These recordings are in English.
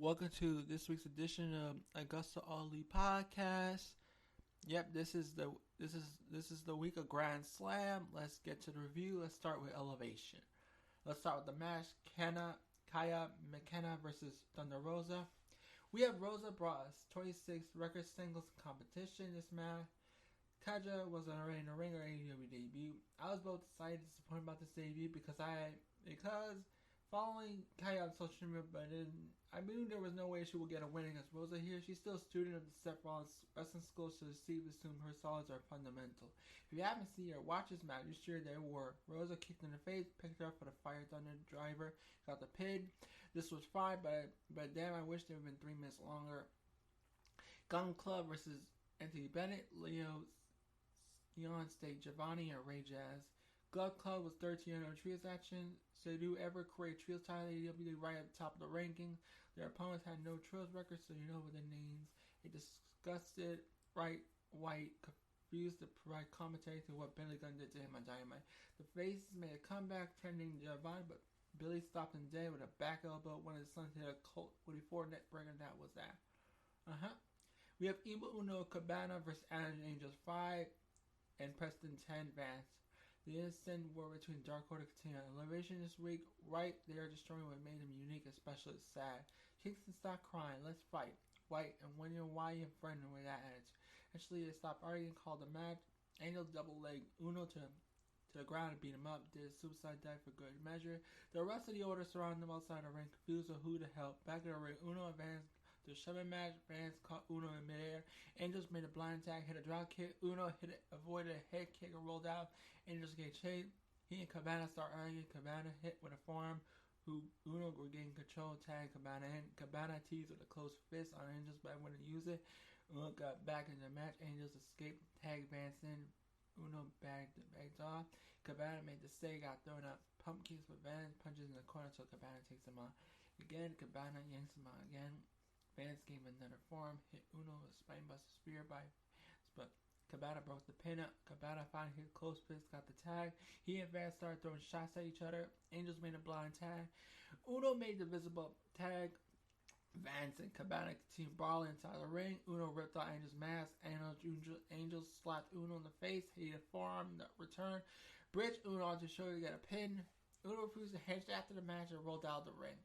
Welcome to this week's edition of AgostoAllElite podcast. Yep, this is the week of Grand Slam. Let's get to the review. Let's start with Elevation. Let's start with the match: Kaya McKenna versus Thunder Rosa. We have Rosa brought us 26th record singles competition this match. Kaja was already in the ring or AEW debut. I was both excited and disappointed about this debut because following Kaya on social media, but I knew there was no way she would get a win against Rosa here. She's still a student of the Seth Rollins wrestling schools, so Steve assumed her solids are fundamental. If you haven't seen or watched this match, you're sure they were. Rosa kicked in the face, picked her up for the Fire Thunder driver, got the pin. This was fine, but damn, I wish there had been 3 minutes longer. Gun Club versus Anthony Bennett, Leon State Giovanni, and Ray Jazz. Glove Club was 13 on trios action. So do ever create trios title AEW right at the top of the ranking. Their opponents had no trios records, so you know what their names. It disgusted White confused the provide commentary to what Billy Gunn did to him on Dynamite. The Faces made a comeback, trending Giovanni, but Billy stopped him dead with a back elbow when his son hit a Colt 44 neck breaker. That was that. We have Evil Uno Cabana versus Angels 5 and Preston 10 Vance. The instant war between Dark Order continued on Elevation this week. Right, they are destroying what made them unique, especially sad. Kingston, stop crying. Let's fight. White, and when you're why you friend with that attitude. Actually, they stopped arguing, called the match. Angel double leg Uno to the ground and beat him up. Did a suicide dive for good measure. The rest of the order surrounded them outside the ring, confused with who to help. Back in the ring, Uno advanced the shoving match. Vance caught Uno in midair. Angels made a blind tag, hit a drop kick. Uno avoided a head kick and rolled out. Angels gave chase. He and Cabana start arguing. Cabana hit with a forearm. Uno regained control. Tag Cabana in. Cabana teased with a closed fist on Angels, but wouldn't use it. Uno got back in the match. Angels escaped. Tag Vance in. Uno bagged off. Cabana made the save. Got thrown up. Pump kicks with Vance. Punches in the corner so Cabana takes him on. Again, Cabana yanks him on again. Vance gave another forearm. Hit Uno with a spinebuster spear by Vance, but Cabana broke the pin up. Cabana finally hit close fist, got the tag. He and Vance started throwing shots at each other. Angels made a blind tag. Uno made the visible tag. Vance and Cabana continued brawling inside the ring. Uno ripped out Angel's mask. Angels slapped Uno in the face. He hit a forearm that returned. Bridge Uno onto the shoulder to get a pin. Uno refused to hedge after the match and rolled out of the ring.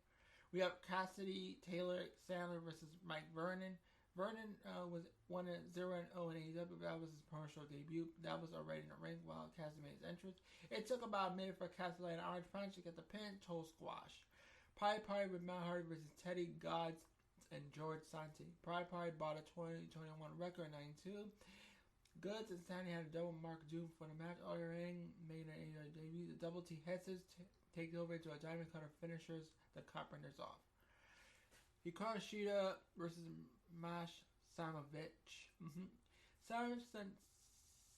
We have Cassidy, Taylor, Sandler versus Mike Vernon. Vernon was 1-0-0 in AEW. That was his promotional debut. That was already in the ring while Cassidy made his entrance. It took about a minute for Cassidy to land an orange punch to get the pin. Toe squash. Pride Party with Matt Hardy versus Teddy Gods and George Santi. Pride Party bought a 2021 record in 92. Goods and Santi had a double mark Doom for the match. All ring made an AEW debut. The double T headsets take over to a diamond cutter finishers the Carpenters off. Hikaru Shida versus Mash Samovich. Samovich sent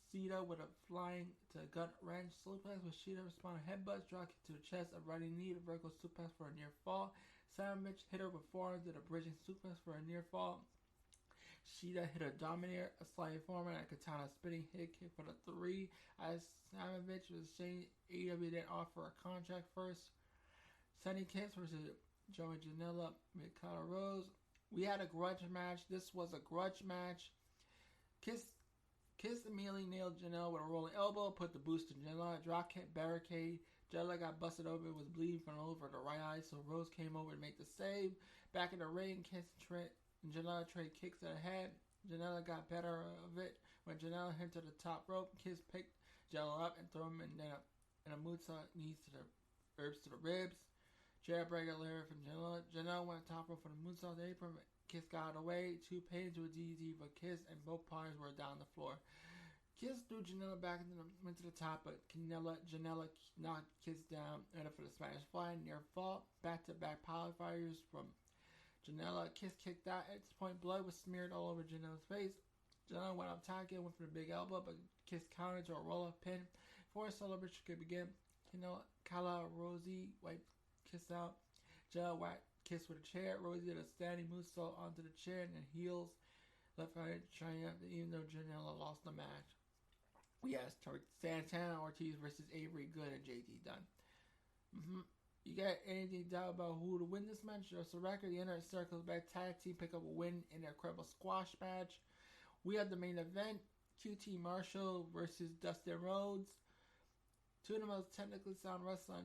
Shida with a flying to gut wrench suplex with Shida responding headbutts, drop kick to the chest, a running knee, a vertical suplex for a near fall. Samovich hit her with forearms, did a bridging suplex for a near fall. Shida hit a dominator, a sliding forearm, and a katana spinning hit kick for the 3. As Samovich was saying, AEW didn't offer a contract first. Sunny Kiss versus Joey Janela, Mikado Rose. We had a grudge match. This was a grudge match. Kiss immediately nailed Janela with a rolling elbow, put the boost to Janela, drop kick barricade. Janela got busted over, was bleeding from all over the right eye, so Rose came over to make the save. Back in the ring, Kiss and Janela trade kicks to the head. Janela got better of it. When Janela hit to the top rope, Kiss picked Janela up and threw him in a moonsault knees to the herbs to the ribs. Jawbreaker Larry from Janela. Janela went top rope for the moonsault apron. Kiss got away. 2 pins to a DDT for Kiss, and both parties were down the floor. Kiss threw Janela back went to the top, but Janela knocked Kiss down. Ended for the Spanish Fly, near fall. Back-to-back power fires from Janela. Kiss kicked out. At this point, blood was smeared all over Janela's face. Janela went up top again, went for the big elbow, but Kiss countered to a roll-up pin. Before celebration could begin, Kala Rosie wiped Kiss out. Janela whacked Kiss with a chair. Rosie did a standing moonsault onto the chair and then heels. Left right triumph even though Janela lost the match. We have Santana Ortiz versus Avery Good and JT Dunn. You got anything doubt about who to win this match? Just a record, the Inner Circle Back Tag Team pick up a win in their incredible squash match. We have the main event, QT Marshall versus Dustin Rhodes. Two of the most technically sound wrestlers on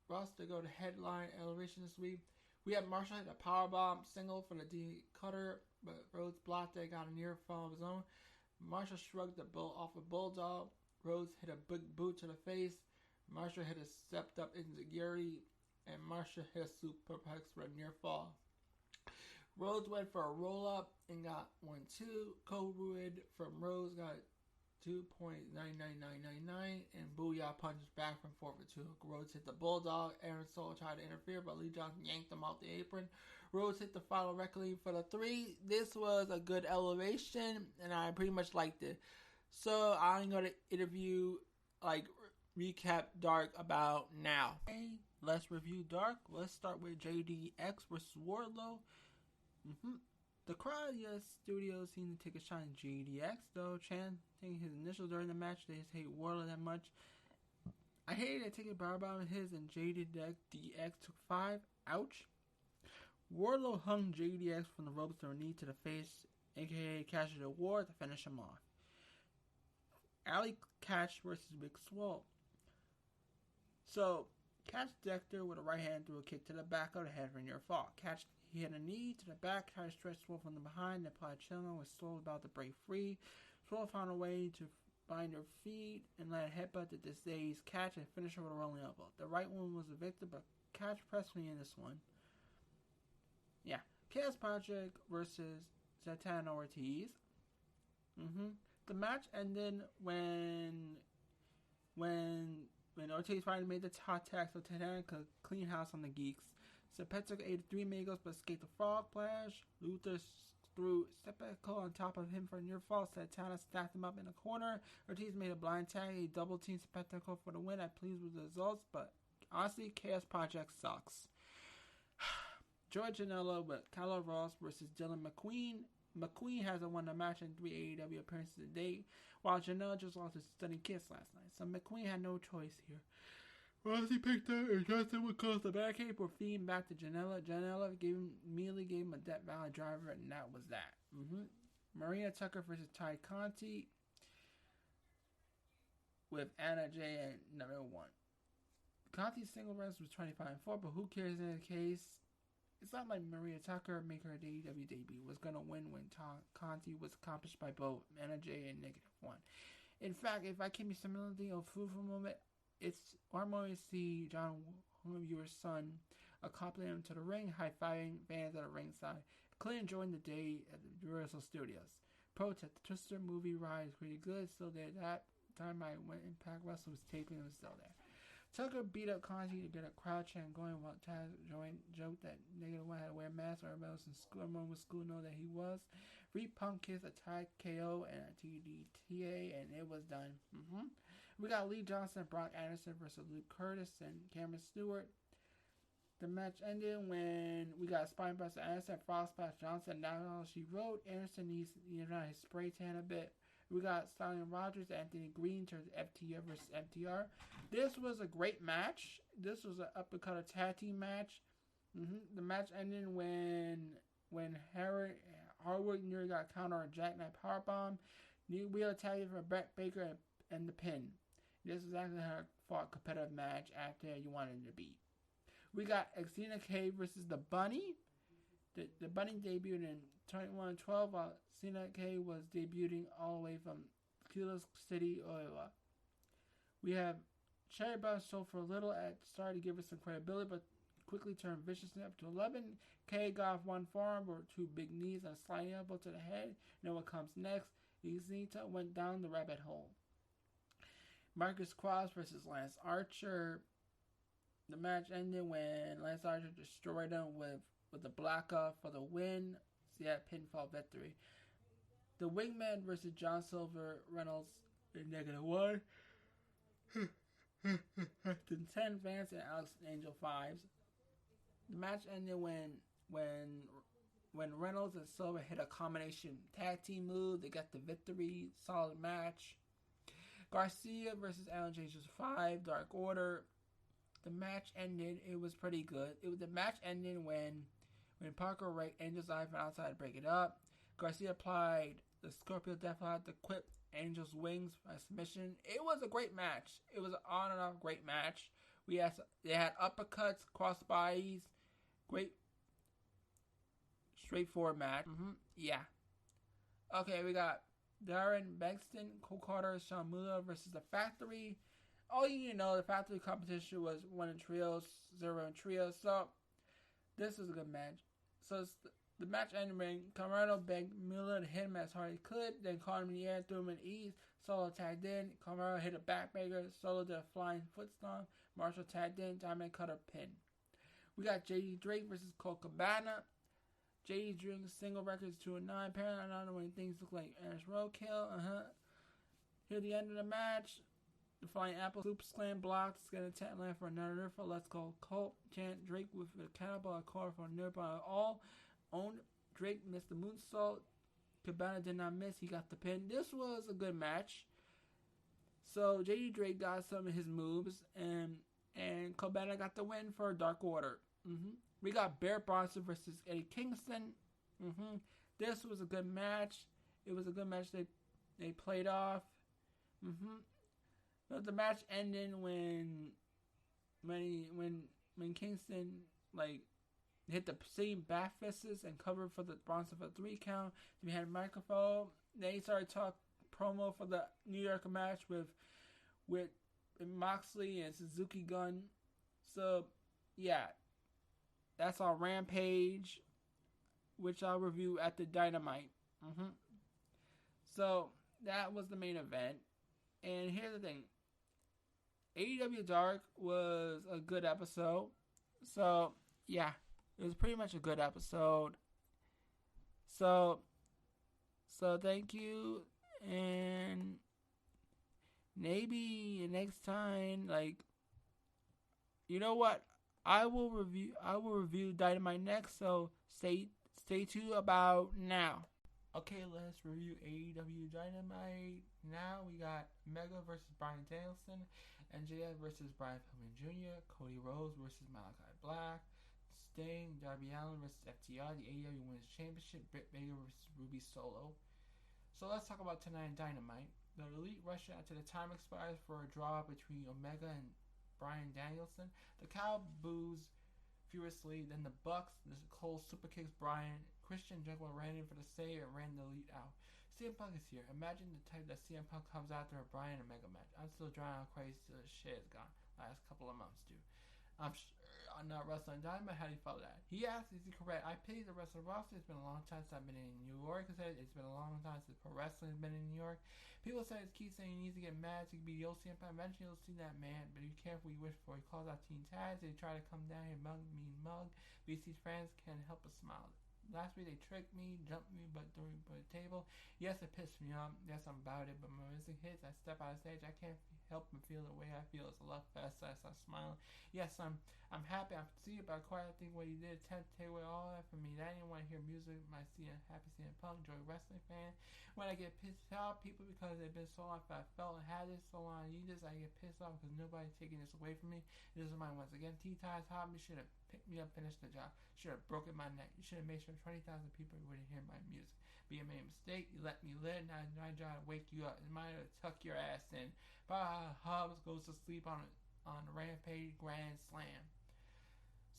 roster go to headline Elevation this week. We have Marshall hit a powerbomb single for the D Cutter, but Rhodes blocked it, got a near fall of his own. Marshall shrugged the bull off a bulldog. Rhodes hit a big boot to the face. Marshall hit a stepped up enziguri, and Marshall hit a superplex for a near fall. Rhodes went for a roll up and got 1-2. Code Red from Rhodes got 2.99999, and Booyah punches back from 4 for 2. Rhodes hit the bulldog. Aaron Solo tried to interfere, but Lee Johnson yanked him off the apron. Rhodes hit the final reckoning for the 3. This was a good elevation, and I pretty much liked it. So I'm going to recap Dark about now. Okay, let's review Dark. Let's start with JDX versus Wardlow. The crowd at the studio seemed to take a shot at JDX, though chanting his initials during the match. They just hate Wardlow that much. I hated that taking barbell his, and JDX took 5. Ouch. Wardlow hung JDX from the ropes to a knee to the face, aka Cash the War, to finish him off. Alley Catch versus Big Swole. So, Catch Dexter with a right hand threw a kick to the back of the head for near fall. Catch he hit a knee to the back, tried to stretch Swole from the behind, and applied chilling with Swole about to break free. Swole found a way to bind her feet and let a headbutt to this day's Catch and finish her with a rolling elbow. The right one was the victor, but Catch pressed me in this one. Yeah. Chaos Project versus Santana Ortiz. The match ended when Ortiz finally made the hot tag so Santana could clean house on the Geeks. Serpentico ate 3 Magos but escaped the frog splash. Luther threw Serpentico on top of him for a near fall. Santana stacked him up in a corner. Ortiz made a blind tag. He double teamed Serpentico for the win. I'm pleased with the results, but honestly, Chaos Project sucks. Joey Janela with Kyle Ross versus Dylan McQueen. McQueen hasn't won a match in 3 AEW appearances to date, while Janela just lost his stunning kiss last night. So McQueen had no choice here. Rossi picked up and Justin would close the backhand for feeding back to Janela. Janela immediately gave him a Death Valley driver, and that was that. Maria Tucker versus Ty Conti with Anna Jay at number 1. Conti's single rest was 25-4, but who cares in the case? It's not like Maria Tucker, make her AEW debut, was going to win when Conti was accomplished by both Anna Jay and -1. In fact, if I can be similarly of food for a moment, it's heartwarming to see John Viewer's son accompany him to the ring, high-fiving fans at the ringside. Clearly enjoying the day at the Universal Studios. Protest, the Twister movie ride is pretty good, still there. That time I went Impact Wrestling was taping, it was still there. Tucker beat up Conti to get a crowd chant going while Taz joked that -1 had to wear a mask, or everybody else in school, everyone with school know that he was. Reed Punk kissed a tie KO and a TDTA, and it was done. We got Lee Johnson, Brock Anderson versus Luke Curtis and Cameron Stewart. The match ended when we got Spinebuster Anderson, Frost Splash Johnson. Now all she wrote, Anderson needs his spray tan a bit. We got Stallion Rogers, Anthony Green to FTR versus FTR. This was a great match. This was an uppercut tag team match. The match ended when Harwood nearly got counter on Jackknife Powerbomb. New Wheel attacked for Brett Baker and the pin. This is exactly how I fought a competitive match after you wanted it to be. We got Xena K versus the Bunny. The Bunny debuted in 2112 while Xena K was debuting all the way from Kilo City, Iowa. We have Cherry Bomb sold for a little at start to give us some credibility, but quickly turned viciously up to 11. K got off one forearm or 2 big knees and a sliding elbow to the head. You know what comes next? Xena went down the rabbit hole. Marcus Cross versus Lance Archer. The match ended when Lance Archer destroyed him with a blackout for the win. See that pinfall victory. The Wingman versus John Silver Reynolds in -1. Then 10 Vance and Alex Angel 5s. The match ended when Reynolds and Silver hit a combination tag team move. They got the victory. Solid match. Garcia versus Alan James 5. Dark Order. the match ended. It was pretty good. The match ended when Parker raked Angel's eye from outside to break it up. Garcia applied the Scorpio Deathlock to quit Angel's wings by submission. It was a great match. It was an on and off great match. They had uppercuts, crossbodies, great straightforward match. Yeah. Okay, we got Darren Bengston, Cole Carter, Sean Muller versus the Factory. All you need to know, the Factory competition was 1 in trios, 0 in trios. So this was a good match. So the match ended when Camarado begged Muller to hit him as hard as he could, then caught him in the air, threw him in ease. Solo tagged in. Camarado hit a backbreaker. Solo did a flying foot stomp. Marshall tagged in. Diamond cut a pin. We got JD Drake versus Colt Cabana. JD Drake's single records 2-9. Apparently, I don't know when things look like Ernest Roadkill. Here the end of the match. The Flying Apple Super Slam blocked. It's going to tap land for another nerf. Let's go Colt. Chant Drake with a cannibal call for a nerf on all. Owned Drake missed the moonsault. Cabana did not miss. He got the pin. This was a good match. So JD Drake got some of his moves, and Cabana got the win for Dark Order. We got Bear Bronson versus Eddie Kingston. This was a good match. It was a good match they played off. But the match ended when Kingston hit the same back fists and covered for the Bronson for 3 count. Then we had a microphone. Then he started talk promo for the New York match with Moxley and Suzuki Gun. So yeah, that's our Rampage, which I'll review at the Dynamite. So that was the main event. And here's the thing. AEW Dark was a good episode. So yeah, it was pretty much a good episode. So thank you, and maybe next time, you know what? I will review Dynamite next, so stay tuned about now. Okay, let's review AEW Dynamite. Now we got Mega versus Bryan Danielson, MJF versus Brian Pillman Jr., Cody Rhodes versus Malachi Black, Sting, Darby Allin versus FTR, the AEW Women's Championship, Britt Baker versus Ruby Solo. So let's talk about tonight in Dynamite. The Elite rush out to the time expires for a draw between Omega and Bryan Danielson. The crowd boos furiously. Then the Bucks, the Cole super kicks Bryan. Christian Jungle ran in for the save and ran the Elite out. CM Punk is here. Imagine the type that CM Punk comes after a Bryan Omega match. I'm still drawing out crazy till the shit is gone. Last couple of months, dude. I'm sure I'm not wrestling Dynamite. How do you follow that? He asked, is he correct? I pity the wrestling roster. It's been a long time since I've been in New York. He said it's been a long time since pro wrestling has been in New York. People say it's keep saying he needs to get mad so he can be the old CM Punk. Eventually you'll see that man, but be careful what you wish for. He calls out Teen Taz. They try to come down here mug. BC's fans can't help but smile. Last week they tricked me, jumped me, but during the table. Yes, it pissed me off. Yes, I'm about it. But when missing hits, I step out of stage. I can't help but feel the way I feel. It's a love fest. I start smiling. Yes, I'm happy. I'm see about quite. I think what he did attempt to take away all that from me. I didn't want to hear music. My happy CM Punk, Joy wrestling fan. When I get pissed off, people because they've been so long. If I felt and had this so long, you just I get pissed off because nobody's taking this away from me. This is mine once again. T-Ties Hobby should have picked me up, finished the job. Should have broken my neck. You should have made sure 20,000 people would hear my music. But you made a mistake. You let me live. Now I try to wake you up. It might have tuck your ass in. Hobbs goes to sleep on the Rampage Grand Slam.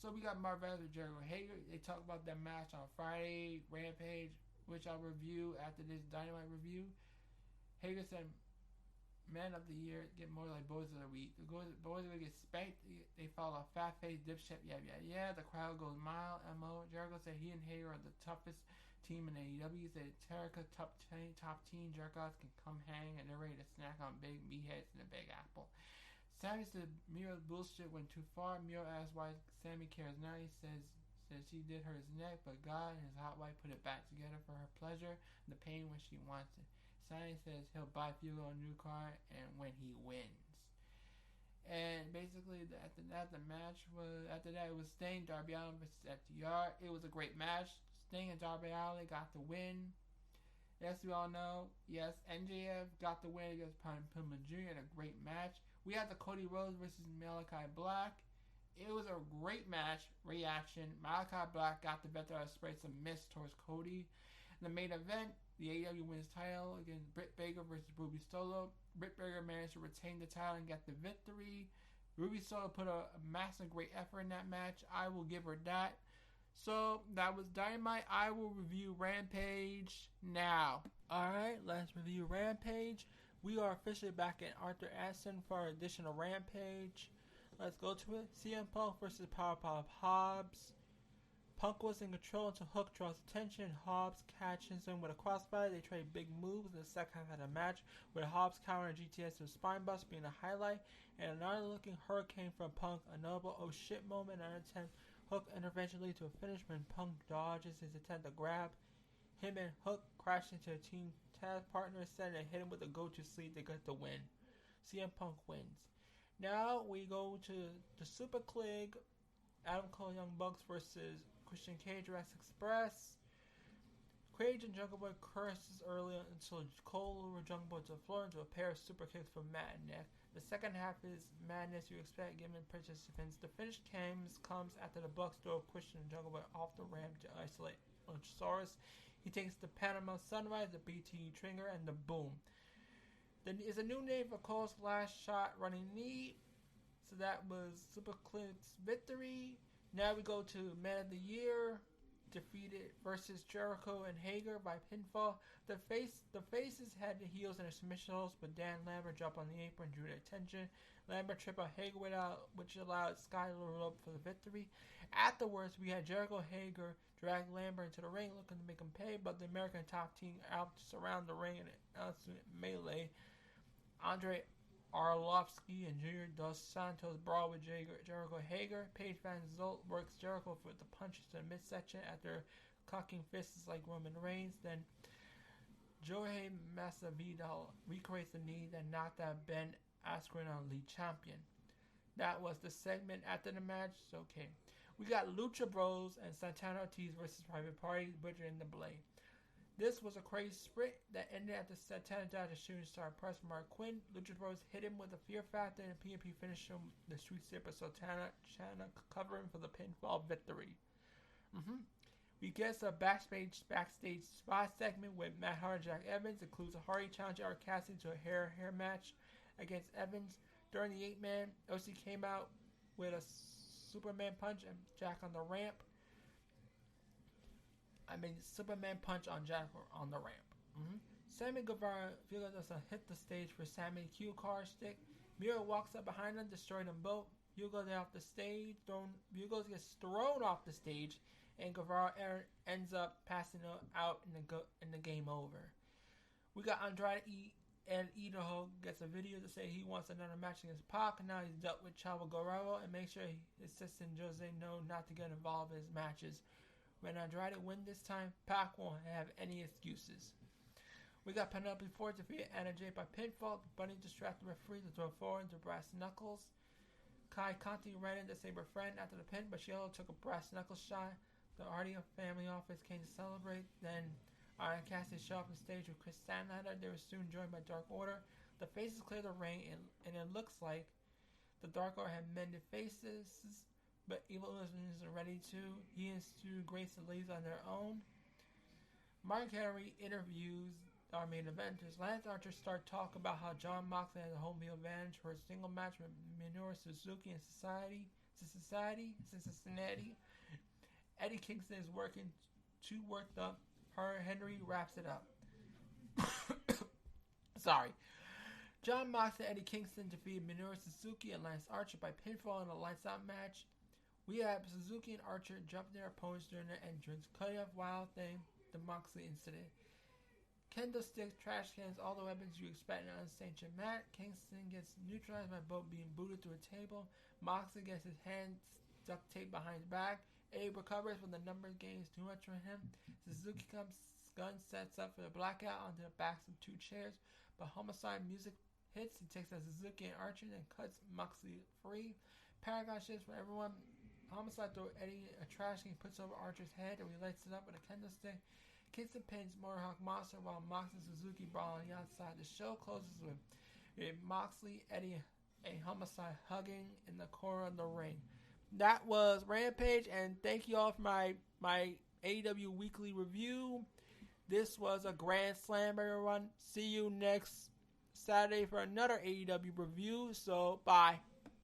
So we got Mark Vaz with Jericho Hager. They talk about that match on Friday, Rampage, which I'll review after this Dynamite review. Hager said, Man of the Year get more like Boys of the Week. The Boys of the Week get spanked. They follow a fat-faced dipshit. Yeah. The crowd goes mild. Mo. Jericho said he and Hager are the toughest team in AEW. He said Jericho top team jerk-offs can come hang and they're ready to snack on big meatheads in the Big Apple. Sammy said Mio's bullshit went too far. Mio asked why Sammy cares now. He says she did her his neck, but God and his hot wife put it back together for her pleasure and the pain when she wants it. Sammy says he'll buy Fugo a new car and when he wins. And basically after that it was Sting, Darby Allin versus FTR. It was a great match. Sting and Darby Allin got the win. As we all know, yes, MJF got the win against Brian Pillman Jr. in a great match. We had the Cody Rhodes versus Malachi Black. It was a great match. Reaction. Malachi Black got the better of sprayed some mist towards Cody. In the main event, the AEW Women's title against Britt Baker versus Ruby Solo. Britt Baker managed to retain the title and get the victory. Ruby Solo put a massive great effort in that match. I will give her that. So that was Dynamite. I will review Rampage now. Alright, let's review Rampage. We are officially back in Arthur Aston for our edition of Rampage. Let's go to it. CM Punk versus Powerpuff Hobbs. Punk was in control until Hook draws attention. Hobbs catches him with a crossbody. They trade big moves in the second half of the match, with Hobbs countering GTS with spine bust being a highlight, and another looking hurricane from Punk. A notable oh shit moment and an attempt. Hook intervention leads to a finish when Punk dodges his attempt to grab him, and Hook crash into a team tag partner set and hit him with a go-to sleeve to get the win. CM Punk wins. Now we go to the Super Clique. Adam Cole Young Bucks versus Christian Cage Jurassic Express. Cage and Jungle Boy curses early until Cole lured Jungle Boy to the floor into a pair of super kicks from Matt and Nick. The second half is madness you expect given participants. The finish comes after the Bucks throw Christian and Jungle Boy off the ramp to isolate Luchasaurus. He takes the Panama Sunrise, the BT Trigger, and the Boom. Then is a new name for Cole's last shot running knee. So that was Super Clique's victory. Now we go to Man of the Year, defeated versus Jericho and Hager by pinfall. The faces had the heels and their submission holds, but Dan Lambert dropped on the apron and drew their attention. Lambert tripped out Hager which allowed Sky to roll up for the victory. Afterwards, we had Jericho Hager drag Lambert into the ring, looking to make him pay, but the American top team out to surround the ring in an announcement melee. Andre Arlovsky and Junior Dos Santos brawl with Jericho Hager. Paige Van Zant works Jericho for the punches to the midsection after cocking fists like Roman Reigns. Then Jorge Masvidal recreates the knee that knocked out Ben Askren on league champion. That was the segment after the match. Okay, we got Lucha Bros and Santana Ortiz versus Private Party, Butcher and the Blade. This was a crazy sprint that ended after Santana dodged a shooting star press from Mark Quinn. Lucha Bros hit him with a Fear Factor and PNP finished him the Street Zipper, so Santana covering for the pinfall victory. We get a backstage spot segment with Matt Hardy and Jack Evans. Includes a Hardy challenge Art Cassidy to a hair match against Evans. During the 8-man, OC came out with a Superman punch and Jack on the ramp. Superman punch on Jack on the ramp. Sammy Guevara doesn't hit the stage for Sammy cue card stick. Miro walks up behind him, destroying them both. Hugo gets off the stage, gets thrown off the stage, and Guevara ends up passing out in the game over. We got Andrade and Idaho gets a video to say he wants another match against Pac. Now he's dealt with Chavo Guerrero and make sure his assistant Jose know not to get involved in his matches. When Andrade win this time, Pac won't have any excuses. We got Penelope Ford defeated Anna Jay by pinfall. Bunny distracted the referee to throw forward into brass knuckles. Kai Conti ran into Saber friend after the pin, but she also took a brass knuckle shot. The Hardy family office came to celebrate. Then Iron Cassidy showed up on stage with Chris Stanley. They were soon joined by Dark Order. The faces cleared the ring, and it looks like the Dark Order had mended faces, but Evil Uno isn't ready to. He and Stu Grayson leaves on their own. Mark Henry interviews our main eventers. Lance Archer starts talk about how John Moxley has a home field advantage for a single match with Minoru Suzuki in Cincinnati. Eddie Kingston is too worked up. Henry wraps it up. Sorry. John Moxley and Eddie Kingston defeated Minoru Suzuki and Lance Archer by pinfall in a lights out match. We have Suzuki and Archer jumping their opponents during their entrance, cutting off Wild Thing, the Moxley incident. Kendo sticks, trash cans, all the weapons you expect in an unsanctioned match. Kingston gets neutralized by both being booted through a table. Moxley gets his hand duct taped behind his back. Abe recovers when the numbers game is too much for him. Suzuki gun sets up for the blackout onto the backs of two chairs, but Homicide music hits. He takes out Suzuki and Archer and cuts Moxley free. Paragon shifts for everyone. Homicide throws Eddie a trash can, puts over Archer's head, and he lights it up with a kendo stick. Kingston pins Mohawk Monster while Moxley and Suzuki brawl on the outside. The show closes with Moxley, Eddie, and Homicide hugging in the corner of the ring. that was Rampage, and thank you all for my AEW weekly review. This was a Grand Slam, everyone. See you next Saturday for another AEW review. So, bye.